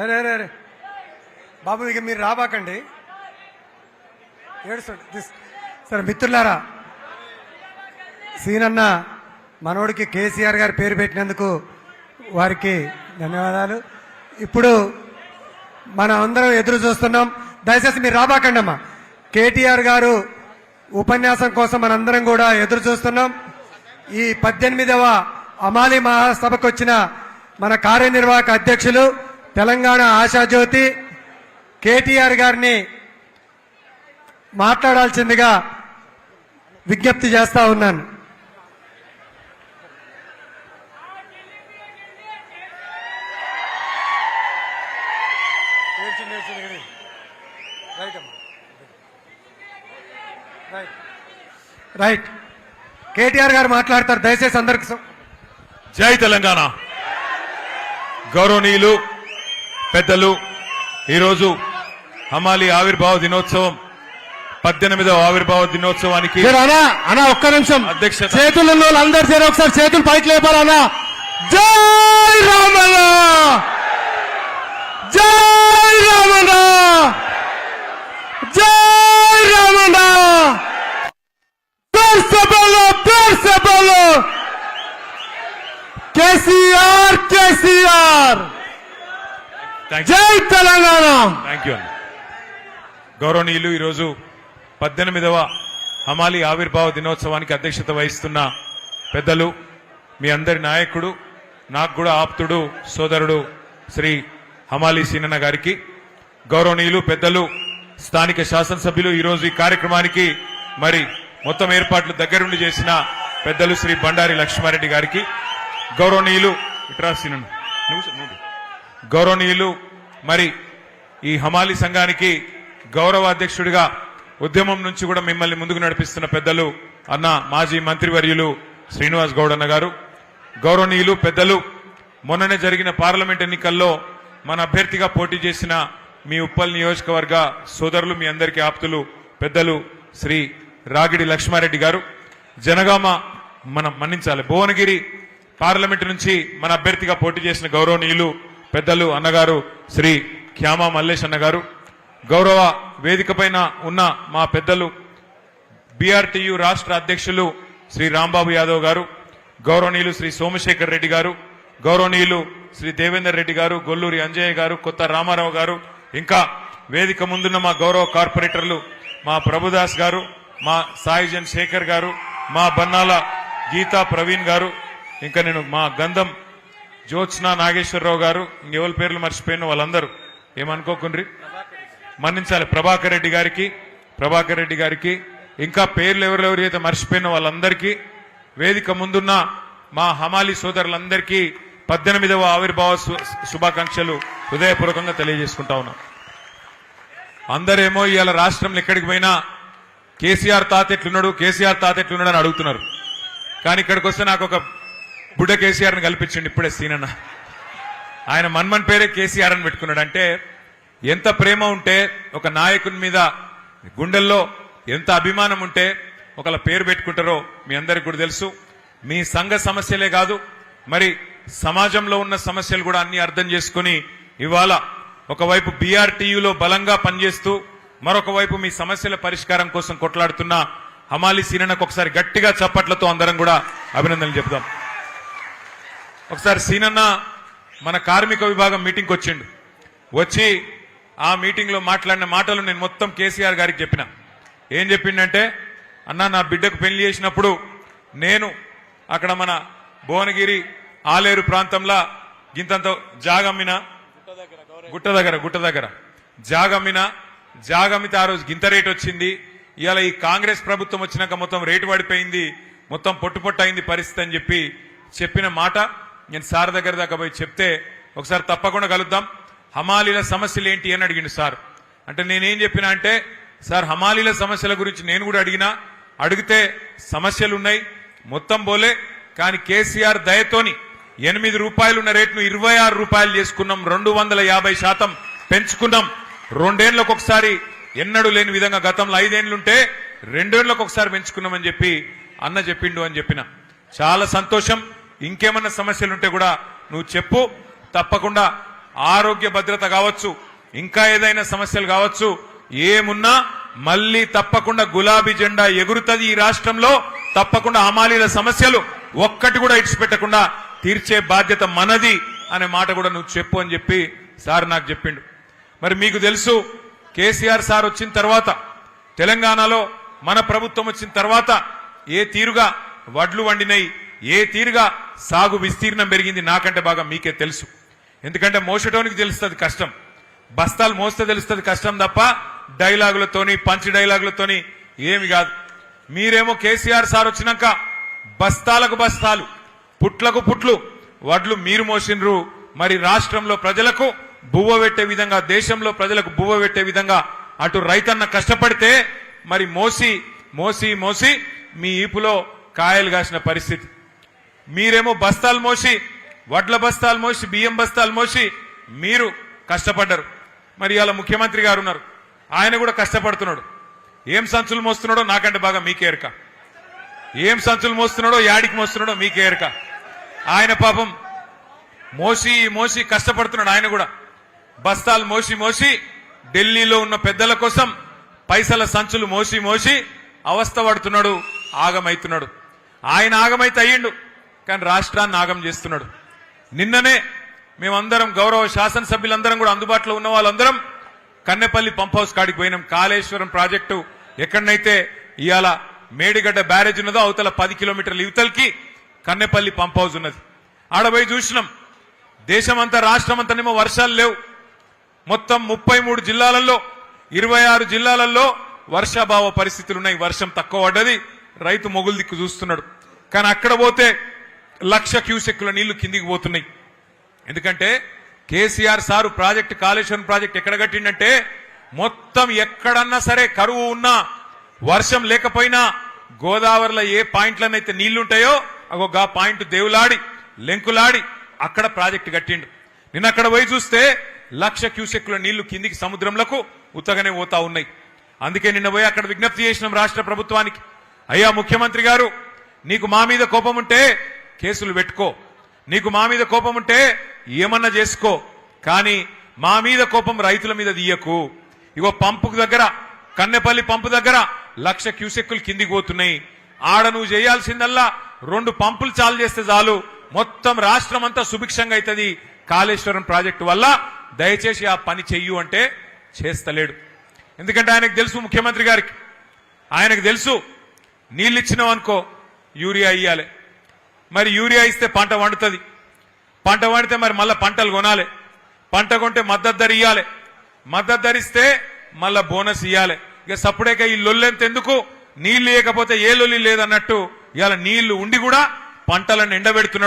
అరే అరే అరే బాబు, ఇక మీరు రాబాకండి, ఏడుస్తాడు. సరే మిత్రులారా, సీనన్న మనోడికి కేసీఆర్ గారి పేరు పెట్టినందుకు వారికి ధన్యవాదాలు. ఇప్పుడు మనం అందరం ఎదురు చూస్తున్నాం. దయచేసి మీరు రాబాకండి అమ్మా. కేటీఆర్ గారు ఉపన్యాసం కోసం మనందరం కూడా ఎదురు చూస్తున్నాం. ఈ 18వ అమాలి మహాసభకు వచ్చిన మన కార్యనిర్వాహక అధ్యక్షులు తెలంగాణ ఆశాజ్యోతి కేటీఆర్ గారిని మాట్లాడాల్సిందిగా విజ్ఞప్తి చేస్తా ఉన్నాను. రైట్, కేటీఆర్ గారు మాట్లాడతారు. దయచేసి అందరికి జై తెలంగాణ. గౌరవనీయులు పెద్దలు, ఈరోజు హమాలి ఆవిర్భావ దినోత్సవం 18వ ఆవిర్భావ దినోత్సవానికి అన్నా ఒక్క నిమిషం అధ్యక్షత. చేతులు ఉన్న వాళ్ళు అందరు సరే ఒకసారి చేతులు పైకి లేపాలన్నా. జై రామన్న, జై రామన్న, జై రామన్న. కేసీఆర్, కేసీఆర్, జై తెలంగాణ. Thank you. గౌరవనీయులు, ఈరోజు 18వ హమాలి ఆవిర్భావ దినోత్సవానికి అధ్యక్షత వహిస్తున్న పెద్దలు, మీ అందరి నాయకుడు, నాకు కూడా ఆప్తుడు, సోదరుడు శ్రీ హమాలి సీనన్న గారికి, గౌరవనీయులు పెద్దలు, స్థానిక శాసనసభ్యులు, ఈరోజు ఈ కార్యక్రమానికి మరి మొత్తం ఏర్పాట్లు దగ్గరుండి చేసిన పెద్దలు శ్రీ బండారి లక్ష్మారెడ్డి గారికి, గౌరవనీయులు ఇట్రా సీనన్న, గౌరవనీయులు మరి ఈ హమాలి సంఘానికి గౌరవ అధ్యక్షుడిగా ఉద్యమం నుంచి కూడా మిమ్మల్ని ముందుకు నడిపిస్తున్న పెద్దలు అన్న మాజీ మంత్రివర్యులు శ్రీనివాస్ గౌడ్ అన్న గారు, గౌరవనీయులు పెద్దలు, మొన్ననే జరిగిన పార్లమెంట్ ఎన్నికల్లో మన అభ్యర్థిగా పోటీ చేసిన మీ ఉప్పల్ నియోజకవర్గ సోదరులు, మీ అందరికీ ఆప్తులు పెద్దలు శ్రీ రాగిడి లక్ష్మారెడ్డి గారు, జనగామ మనం మన్నించాలి భువనగిరి పార్లమెంటు నుంచి మన అభ్యర్థిగా పోటీ చేసిన గౌరవనీయులు పెద్దలు అన్నగారు శ్రీ ఖ్యామా మల్లేష్ అన్న గారు, గౌరవ వేదిక పైన ఉన్న మా పెద్దలు బీఆర్టీయూ రాష్ట్ర అధ్యక్షులు శ్రీ రాంబాబు యాదవ్ గారు, గౌరవనీయులు శ్రీ సోమశేఖర్ రెడ్డి గారు, గౌరవనీయులు శ్రీ దేవేందర్ రెడ్డి గారు, గొల్లూరి అంజయ్య గారు, కొత్త రామారావు గారు, ఇంకా వేదిక ముందున్న మా గౌరవ కార్పొరేటర్లు మా ప్రభుదాస్ గారు, మా సాయిజన్ శేఖర్ గారు, మా బన్నాల గీతా ప్రవీణ్ గారు, ఇంకా నేను మా గంధం జ్యోత్స్నా నాగేశ్వరరావు గారు, ఇంకెవరి పేర్లు మర్చిపోయిన వాళ్ళందరూ ఏమనుకోకుండ్రి, మన్నించాలి. ప్రభాకర్ రెడ్డి గారికి, ఇంకా పేర్లు ఎవరెవరైతే మర్చిపోయిన వాళ్ళందరికీ, వేదిక ముందున్న మా హమాలి సోదరులందరికీ 18వ ఆవిర్భావ శుభాకాంక్షలు హృదయపూర్వకంగా తెలియజేసుకుంటా ఉన్నాం. అందరేమో ఇవాళ రాష్ట్రంలో ఎక్కడికి పోయినా కేసీఆర్ తాతెట్లున్నాడు అని అడుగుతున్నారు. కానీ ఇక్కడికి వస్తే నాకు ఒక బుడ్డ కేసీఆర్ని కల్పించండి ఇప్పుడే సీనన్న. ఆయన మన్మన్ పేరే కేసీఆర్ అని పెట్టుకున్నాడు. అంటే ఎంత ప్రేమ ఉంటే ఒక నాయకుని మీద గుండెల్లో ఎంత అభిమానం ఉంటే ఒకళ్ళ పేరు పెట్టుకుంటారో మీ అందరికి కూడా తెలుసు. మీ సంఘ సమస్యలే కాదు, మరి సమాజంలో ఉన్న సమస్యలు కూడా అన్ని అర్థం చేసుకుని ఇవాళ ఒకవైపు బీఆర్టీయూలో బలంగా పనిచేస్తూ మరొక వైపు మీ సమస్యల పరిష్కారం కోసం కొట్లాడుతున్న హమాలి సీనన్నకు ఒకసారి గట్టిగా చప్పట్లతో అందరం కూడా అభినందనలు చెప్దాం. ఒకసారి సీనన్న మన కార్మిక విభాగం మీటింగ్కి వచ్చిండు. వచ్చి ఆ మీటింగ్ లో మాట్లాడిన మాటలు నేను మొత్తం కేసీఆర్ గారికి చెప్పిన. ఏం చెప్పిండంటే, అన్న నా బిడ్డకు పెళ్లి చేసినప్పుడు నేను అక్కడ మన భువనగిరి ఆలేరు ప్రాంతంలో గింతంత జాగమ్మిన, గుట్ట దగ్గర జాగమ్మితే ఆ రోజు గింత రేటు వచ్చింది. ఇవాళ ఈ కాంగ్రెస్ ప్రభుత్వం వచ్చినాక మొత్తం రేటు పడిపోయింది, మొత్తం పొట్టు అయింది పరిస్థితి అని చెప్పిన మాట నేను సార్ దగ్గర దాకా పోయి చెప్తే, ఒకసారి తప్పకుండా కలుద్దాం, హమాలీల సమస్యలు ఏంటి అని అడిగిండు సార్. అంటే నేనేం చెప్పినా అంటే, సార్ హమాలీల సమస్యల గురించి నేను కూడా అడిగితే సమస్యలున్నాయి మొత్తం పోలే, కానీ కేసీఆర్ దయతోని 8 రూపాయలు ఉన్న రేటును 26 రూపాయలు చేసుకున్నాం, 250% పెంచుకున్నాం. 2 ఏళ్లకు ఒకసారి ఎన్నడూ లేని విధంగా గతంలో 5 ఏళ్లుంటే 2 ఏళ్లకు ఒకసారి పెంచుకున్నామని చెప్పి అన్న చెప్పిండు అని చెప్పిన. చాలా సంతోషం. ఇంకేమన్నా సమస్యలుంటే కూడా నువ్వు చెప్పు, తప్పకుండా ఆరోగ్య భద్రత కావచ్చు, ఇంకా ఏదైనా సమస్యలు కావచ్చు, ఏమున్నా మళ్ళీ తప్పకుండా గులాబీ జెండా ఎగురుతుంది ఈ రాష్ట్రంలో. తప్పకుండా హమాలీల సమస్యలు ఒక్కటి కూడా ఇడిచిపెట్టకుండా తీర్చే బాధ్యత మనది అనే మాట కూడా నువ్వు చెప్పు అని చెప్పి సార్ నాకు చెప్పిండు. మరి మీకు తెలుసు, కేసీఆర్ సార్ వచ్చిన తర్వాత తెలంగాణలో మన ప్రభుత్వం వచ్చిన తర్వాత ఏ తీరుగా వడ్లు వండినాయి, ఏ తీరుగా సాగు విస్తీర్ణం పెరిగింది నాకంటే బాగా మీకే తెలుసు. ఎందుకంటే మోసటోనికి తెలుస్తుంది కష్టం, బస్తాలు మోస్తే తెలుస్తుంది కష్టం తప్ప డైలాగులతోని పంచి డైలాగులతోని ఏమి కాదు. మీరేమో కేసీఆర్ సార్ వచ్చినాక బస్తాలకు బస్తాలు, పుట్లకు పుట్లు వడ్లు మీరు మోసిండ్రు. మరి రాష్ట్రంలో ప్రజలకు బువ్వ పెట్టే విధంగా, దేశంలో ప్రజలకు బువ్వ పెట్టే విధంగా అటు రైతన్న కష్టపడితే మరి మోసి మోసి మోసి మీ ఈపులో కాయలు కాసిన పరిస్థితి. మీరేమో బస్తాలు మోసి, వడ్ల బస్తాలు మోసి, బియ్యం బస్తాలు మోసి మీరు కష్టపడ్డారు. మరి ఇవాళ ముఖ్యమంత్రి గారు ఉన్నారు, ఆయన కూడా కష్టపడుతున్నాడు. ఏం సంచులు మోస్తున్నాడో నాకంటే బాగా మీకే ఎరక. ఏం సంచులు మోస్తున్నాడో, యాడికి మోస్తున్నాడో మీకే ఎరక. ఆయన పాపం మోసి మోసి కష్టపడుతున్నాడు. ఆయన కూడా బస్తాలు మోసి మోసి ఢిల్లీలో ఉన్న పెద్దల కోసం పైసల సంచులు మోసి మోసి అవస్థ పడుతున్నాడు, ఆగమైతున్నాడు. ఆయన ఆగమైతే అయ్యిండు, కానీ రాష్ట్రాన్ని ఆగం చేస్తున్నాడు. నిన్ననే మేమందరం గౌరవ శాసనసభ్యులందరం కూడా అందుబాటులో ఉన్న వాళ్ళందరం కన్నెపల్లి పంప్ హౌస్ కాడికి పోయినాం. కాళేశ్వరం ప్రాజెక్టు ఎక్కడనైతే ఇవాళ మేడిగడ్డ బ్యారేజ్ ఉన్నదో అవతల 10 కిలోమీటర్ల యువతలకి కన్నెపల్లి పంప్ హౌస్ ఉన్నది. ఆడపోయి చూసినాం. దేశమంతా రాష్ట్రమంతానేమో వర్షాలు లేవు. మొత్తం 33 జిల్లాలలో 26 జిల్లాలలో వర్షాభావ పరిస్థితులు ఉన్నాయి. వర్షం తక్కువ పడ్డది, రైతు మొగులు దిక్కు చూస్తున్నాడు. కానీ అక్కడ పోతే 1,00,000 క్యూసెక్కుల నీళ్లు కిందికి పోతున్నాయి. ఎందుకంటే KCR sir project, Kaleshwaram project ఎక్కడ కట్టిండంటే మొత్తం ఎక్కడన్నా సరే కరువు ఉన్నా, వర్షం లేకపోయినా గోదావరిలో ఏ పాయింట్లనైతే నీళ్లుంటాయో అగో గా పాయింట్ దేవులాడి లెంకులాడి అక్కడ ప్రాజెక్టు కట్టిండు. నిన్న అక్కడ పోయి చూస్తే 1,00,000 క్యూసెక్కుల నీళ్లు కిందికి సముద్రంలకు ఉత్తగానే పోతా ఉన్నాయి. అందుకే నిన్న పోయి అక్కడ విజ్ఞప్తి చేసినాం రాష్ట్ర ప్రభుత్వానికి, అయ్యా ముఖ్యమంత్రి గారు, నీకు మా మీద కోపం ఉంటే కేసులు పెట్టుకో, నీకు మా మీద కోపం ఉంటే ఏమన్నా చేసుకో, కానీ మా మీద కోపం రైతుల మీద తీయకు. ఇగో పంపు దగ్గర, కన్నెపల్లి పంపు దగ్గర 1,00,000 క్యూసెక్కులు కిందికి పోతున్నాయి. ఆడ నువ్వు చేయాల్సిందల్లా 2 పంపులు చాలు చేస్తే చాలు, మొత్తం రాష్ట్రం అంతా సుభిక్షంగా అవుతుంది కాళేశ్వరం ప్రాజెక్టు వల్ల. దయచేసి ఆ పని చెయ్యు అంటే చేస్తలేడు. ఎందుకంటే ఆయనకు తెలుసు, ముఖ్యమంత్రి గారికి ఆయనకు తెలుసు, నీళ్ళు ఇచ్చినావు అనుకో యూరియా ఇయ్యాలి. మరి యూరియా ఇస్తే పంట వండుతుంది, పంట వండితే మరి మళ్ళీ పంటలు కొనాలి, పంట కొంటే మద్దతు ధర ఇయ్యాలి, మద్దతు ధర ఇస్తే మళ్ళా బోనస్ ఇయ్యాలి. ఇక సప్పుడేక ఈ లొల్లెంత ఎందుకు, నీళ్లు లేకపోతే ఏ లొల్లి లేదన్నట్టు ఇవాళ నీళ్లు ఉండి కూడా పంటలను ఎండబెడుతున్నాడు.